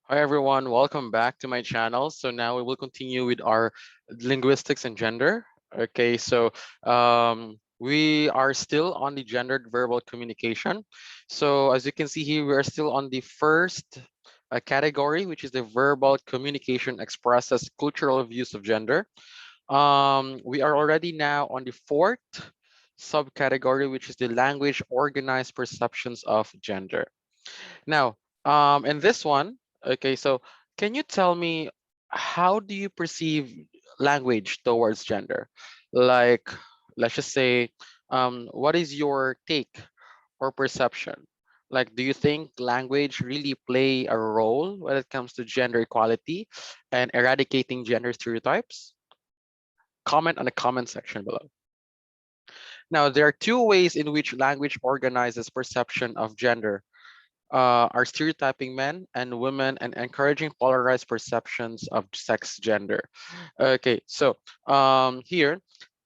Hi everyone, welcome back to my channel. So now we will continue with our linguistics and gender. Okay, so we are still on the gendered verbal communication. So as you can see here, we are still on the first category, which is the verbal communication expresses cultural views of gender. We are already now on the fourth subcategory, which is the language organized perceptions of gender. Now, in this one, okay, so can you tell me how do you perceive language towards gender? Like, let's just say, what is your take or perception? Like, do you think language really play a role when it comes to gender equality and eradicating gender stereotypes? Comment on the comment section below. Now, there are two ways in which language organizes perception of gender are stereotyping men and women and encouraging polarized perceptions of sex gender. Okay, so here,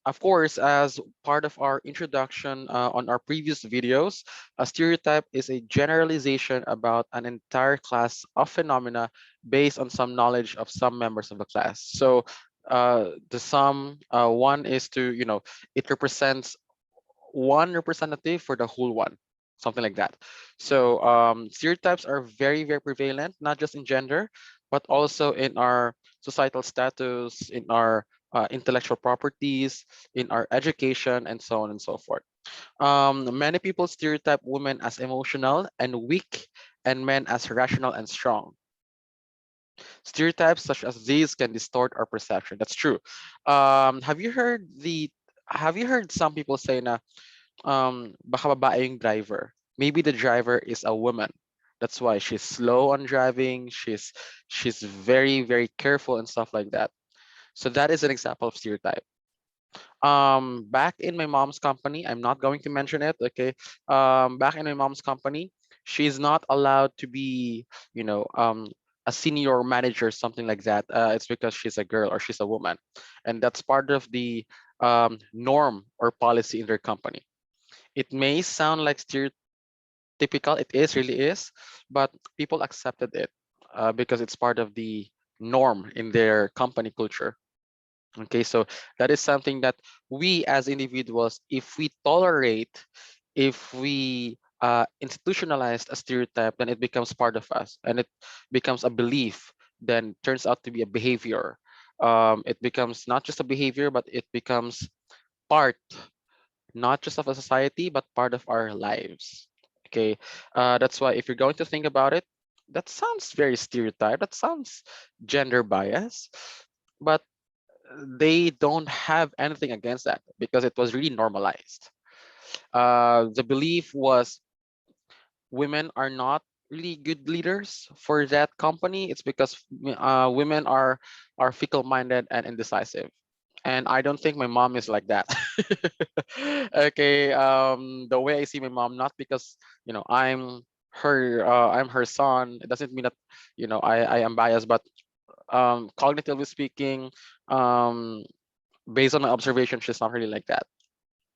of course, as part of our introduction on our previous videos, a stereotype is a generalization about an entire class of phenomena based on some knowledge of some members of the class. So the sum one is to, it represents one representative for the whole one, something like that. So stereotypes are very, very prevalent, not just in gender, but also in our societal status, in our intellectual properties, in our education, and so on and so forth. Many people stereotype women as emotional and weak, and men as rational and strong. Stereotypes such as these can distort our perception. That's true. Have you heard some people say na baka babae yung driver. Maybe the driver is a woman. That's why she's slow on driving. She's very, very careful and stuff like that. So that is an example of stereotype. Back in my mom's company, I'm not going to mention it. Okay. Back in my mom's company, she's not allowed to be, you know, a senior manager, something like that. It's because she's a girl or she's a woman, and that's part of the norm or policy in their company. It may sound like stereotypical, it is, really is, but people accepted it because it's part of the norm in their company culture. Okay, so that is something that we as individuals, if we tolerate, if we institutionalize a stereotype, then it becomes part of us and it becomes a belief, then turns out to be a behavior. It becomes not just a behavior, but it becomes part not just of a society, but part of our lives. Okay, that's why if you're going to think about it, that sounds very stereotyped. That sounds gender bias, but they don't have anything against that because it was really normalized. The belief was women are not really good leaders for that company. It's because women are fickle-minded and indecisive, and I don't think my mom is like that. Okay, the way I see my mom, not because I'm her son, it doesn't mean that I am biased, but cognitively speaking, um based on my observation, she's not really like that.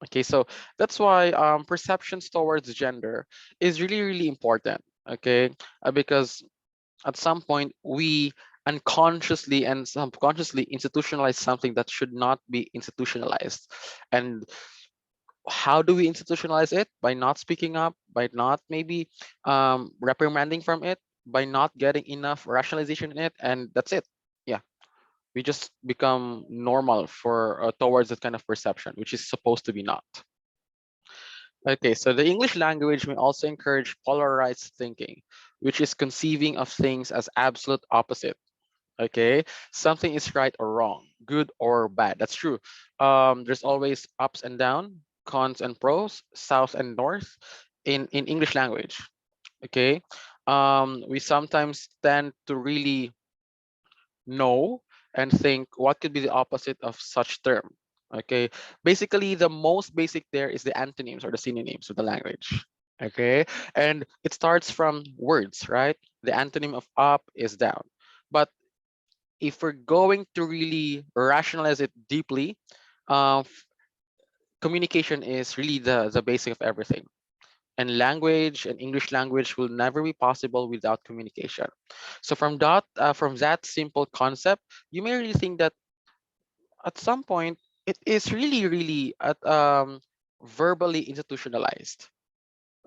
Okay, so that's why perceptions towards gender is really, really important. Okay, because at some point we unconsciously and subconsciously institutionalize something that should not be institutionalized. And how do we institutionalize it? By not speaking up, by not maybe reprimanding from it, by not getting enough rationalization in it, and that's it. Yeah, we just become normal for towards that kind of perception, which is supposed to be not. Okay, so the English language may also encourage polarized thinking, which is conceiving of things as absolute opposite. Okay, something is right or wrong, good or bad. That's true. There's always ups and down, cons and pros, south and north in English language. Okay, we sometimes tend to really know and think what could be the opposite of such term. Okay, basically the most basic there is the antonyms or the synonyms of the language. Okay, and it starts from words, right? The antonym of up is down. But if we're going to really rationalize it deeply, uh, f- communication is really the basic of everything. And language and English language will never be possible without communication. So from that simple concept, you may really think that at some point it is really verbally institutionalized.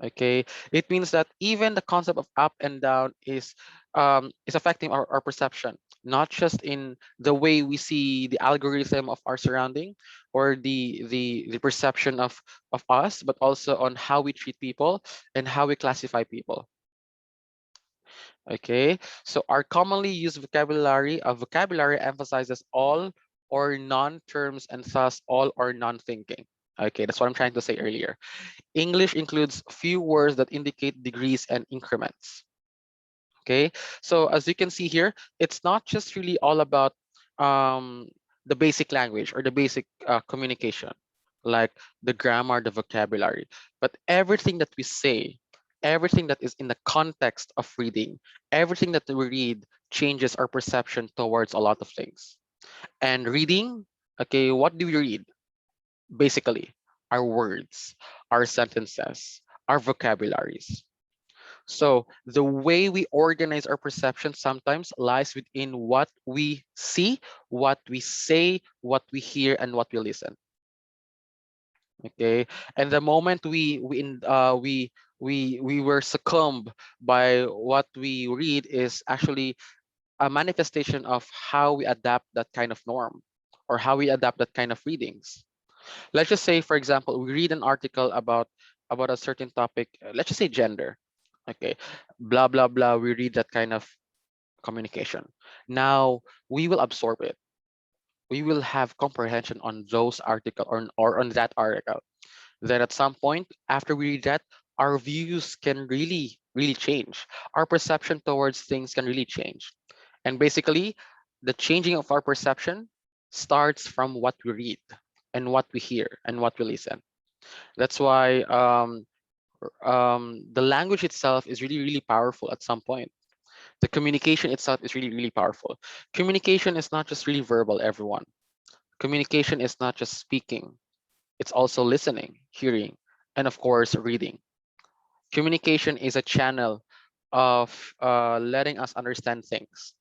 Okay, it means that even the concept of up and down is affecting our perception, not just in the way we see the algorithm of our surrounding or the perception of us, but also on how we treat people and how we classify people. Okay, so our commonly used vocabulary, a vocabulary emphasizes all or none terms and thus all or none thinking. Okay, that's what I'm trying to say earlier. English includes few words that indicate degrees and increments. Okay, so as you can see here, it's not just really all about um, the basic language or the basic communication, like the grammar, the vocabulary, but everything that we say, everything that is in the context of reading, everything that we read changes our perception towards a lot of things. And reading, okay, what do we read? Basically, our words, our sentences, our vocabularies. So the way we organize our perception sometimes lies within what we see, what we say, what we hear, and what we listen. Okay, and the moment we were succumbed by what we read is actually a manifestation of how we adapt that kind of norm or how we adapt that kind of readings. Let's just say, for example, we read an article about a certain topic. Let's just say gender. Okay, blah blah blah. We read that kind of communication. Now we will absorb it. We will have comprehension on those article or on that article. Then at some point after we read that, our views can really change. Our perception towards things can really change. And basically, the changing of our perception starts from what we read and what we hear and what we listen. That's why the language itself is really powerful at some point. The communication itself is really powerful. Communication is not just really verbal, everyone. Communication is not just speaking, it's also listening, hearing, and of course, reading. Communication is a channel of letting us understand things.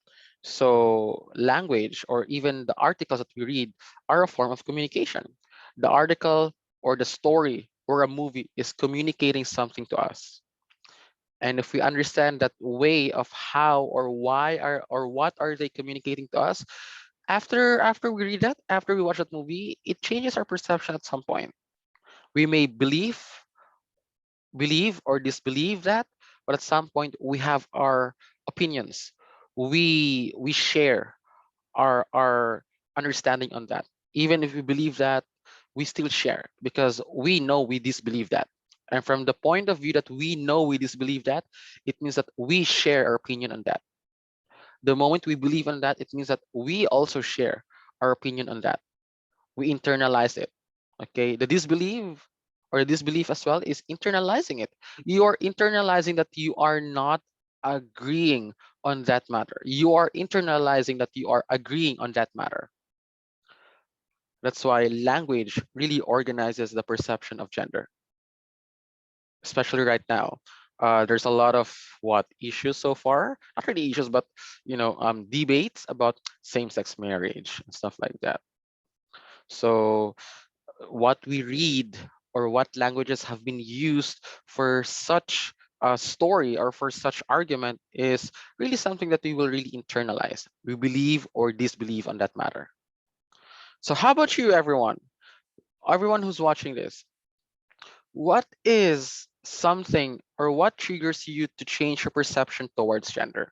So language or even the articles that we read are a form of communication. The article or the story or a movie is communicating something to us. And if we understand that way of how or why are or what are they communicating to us, after we read that, after we watch that movie, it changes our perception at some point. We may believe or disbelieve that, but at some point we have our opinions. We share our understanding on that. Even if we believe that, we still share because we know we disbelieve that. And from the point of view that we know we disbelieve that, it means that we share our opinion on that. The moment we believe on that, it means that we also share our opinion on that. We internalize it. Okay, the disbelief or disbelief as well is internalizing it. You are internalizing that you are not agreeing on that matter. You are internalizing that you are agreeing on that matter. That's why language really organizes the perception of gender, especially right now. There's a lot of what issues so far, not really issues, but debates about same-sex marriage and stuff like that. So what we read or what languages have been used for such a story or for such argument is really something that we will really internalize. We believe or disbelieve on that matter. So how about you, everyone? Everyone who's watching this, what is something or what triggers you to change your perception towards gender?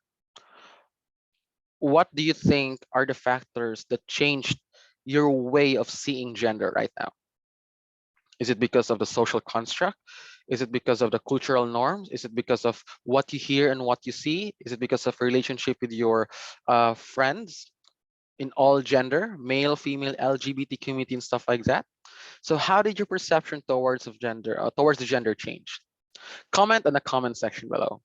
What do you think are the factors that changed your way of seeing gender right now? Is it because of the social construct? Is it because of the cultural norms? Is it because of what you hear and what you see? Is it because of relationship with your friends in all gender, male, female, LGBT community and stuff like that? So how did your perception towards the gender change? Comment in the comment section below.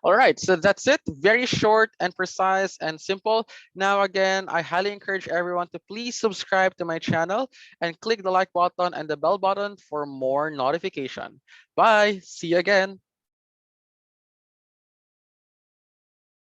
All right, so that's it. Very short and precise and simple. Now, again, I highly encourage everyone to please subscribe to my channel and click the like button and the bell button for more notification. Bye. See you again.